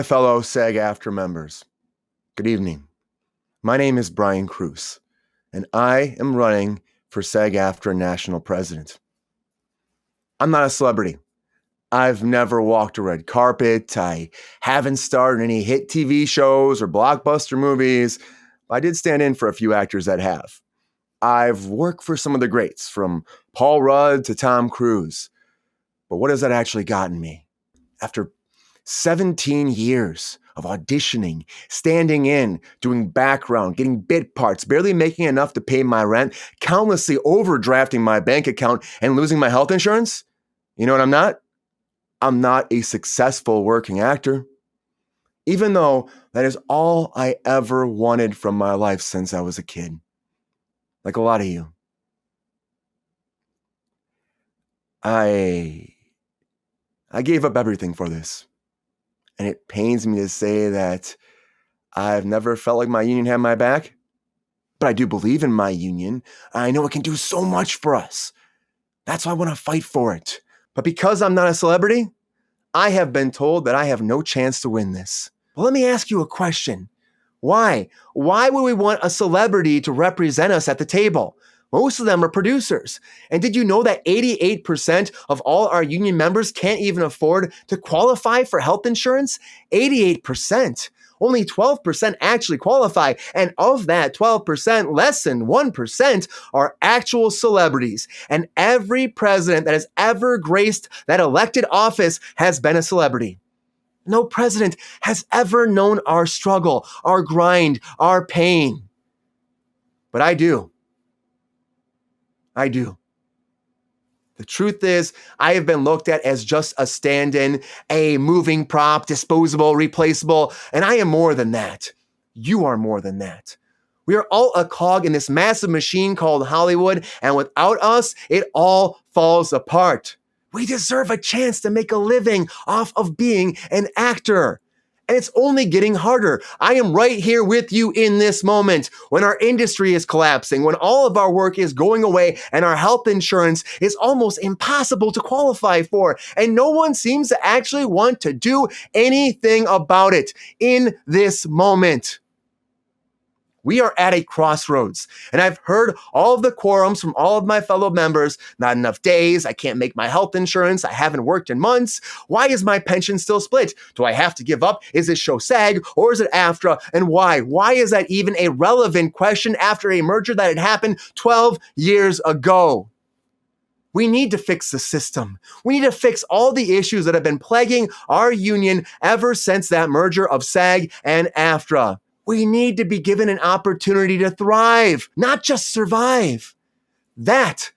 My fellow SAG-AFTRA members, good evening. My name is Brian KRUSE, and I am running for SAG-AFTRA National President. I'm not a celebrity. I've never walked a red carpet. I haven't starred in any hit TV shows or blockbuster movies. I did stand in for a few actors that have. I've worked for some of the greats, from Paul Rudd to Tom Cruise. But what has that actually gotten me? After 17 years of auditioning, standing in, doing background, getting bit parts, barely making enough to pay my rent, countlessly overdrafting my bank account, and losing my health insurance? You know what I'm not? I'm not a successful working actor. Even though that is all I ever wanted from my life since I was a kid. Like a lot of you. I gave up everything for this. And it pains me to say that I've never felt like my union had my back. But I do believe in my union. I know it can do so much for us. That's why I want to fight for it. But because I'm not a celebrity, I have been told that I have no chance to win this. Well, let me ask you a question. Why? Why would we want a celebrity to represent us at the table? Most of them are producers. And did you know that 88% of all our union members can't even afford to qualify for health insurance? 88%. Only 12% actually qualify. And of that 12%, less than 1% are actual celebrities. And every president that has ever graced that elected office has been a celebrity. No president has ever known our struggle, our grind, our pain. But I do. I do. The truth is, I have been looked at as just a stand-in, a moving prop, disposable, replaceable, and I am more than that. You are more than that. We are all a cog in this massive machine called Hollywood, and without us, it all falls apart. We deserve a chance to make a living off of being an actor. And it's only getting harder. I am right here with you in this moment when our industry is collapsing, when all of our work is going away and our health insurance is almost impossible to qualify for. And no one seems to actually want to do anything about it in this moment. We are at a crossroads, and I've heard all of the quorums from all of my fellow members. Not enough days, I can't make my health insurance, I haven't worked in months. Why is my pension still split? Do I have to give up? Is this show SAG or is it AFTRA? And why? Why is that even a relevant question after a merger that had happened 12 years ago? We need to fix the system. We need to fix all the issues that have been plaguing our union ever since that merger of SAG and AFTRA. We need to be given an opportunity to thrive, not just survive. That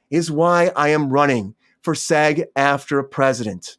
is why I am running for SAG-AFTRA President.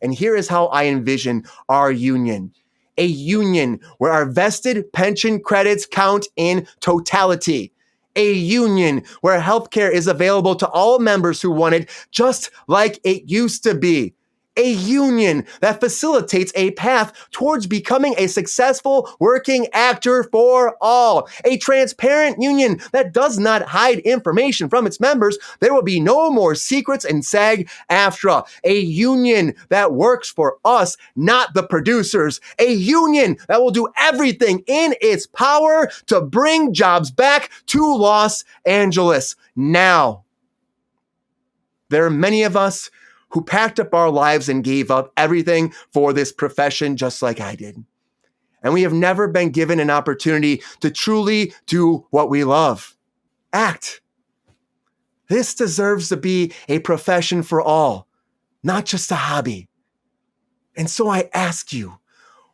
And here is how I envision our union. A union where our vested pension credits count in totality. A union where healthcare is available to all members who want it, just like it used to be. A union that facilitates a path towards becoming a successful working actor for all. A transparent union that does not hide information from its members. There will be no more secrets in SAG-AFTRA. A union that works for us, not the producers. A union that will do everything in its power to bring jobs back to Los Angeles now. There are many of us who packed up our lives and gave up everything for this profession just like I did. And we have never been given an opportunity to truly do what we love. Act. This deserves to be a profession for all, not just a hobby. And so I ask you,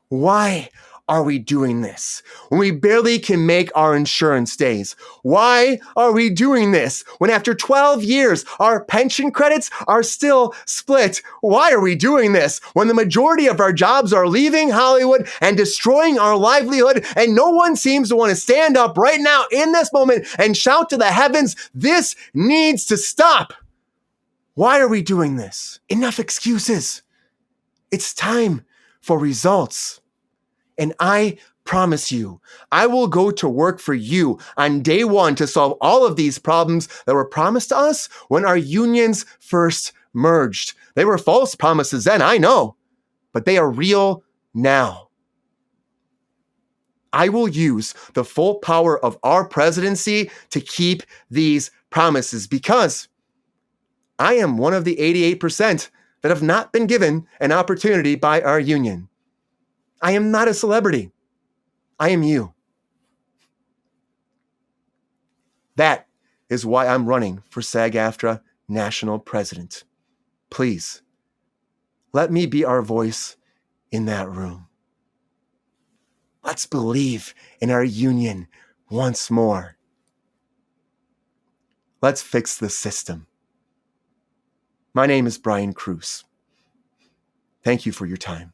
why are we doing this when we barely can make our insurance days? Why are we doing this when after 12 years, our pension credits are still split? Why are we doing this when the majority of our jobs are leaving Hollywood and destroying our livelihood, and no one seems to want to stand up right now in this moment and shout to the heavens, this needs to stop? Why are we doing this? Enough excuses. It's time for results. And I promise you, I will go to work for you on day one to solve all of these problems that were promised to us when our unions first merged. They were false promises then, I know. but they are real now. I will use the full power of our presidency to keep these promises because I am one of the 88% that have not been given an opportunity by our union. I am not a celebrity. I am you. That is why I'm running for SAG-AFTRA National President. Please, let me be our voice in that room. Let's believe in our union once more. Let's fix the system. My name is Brian KRUSE. Thank you for your time.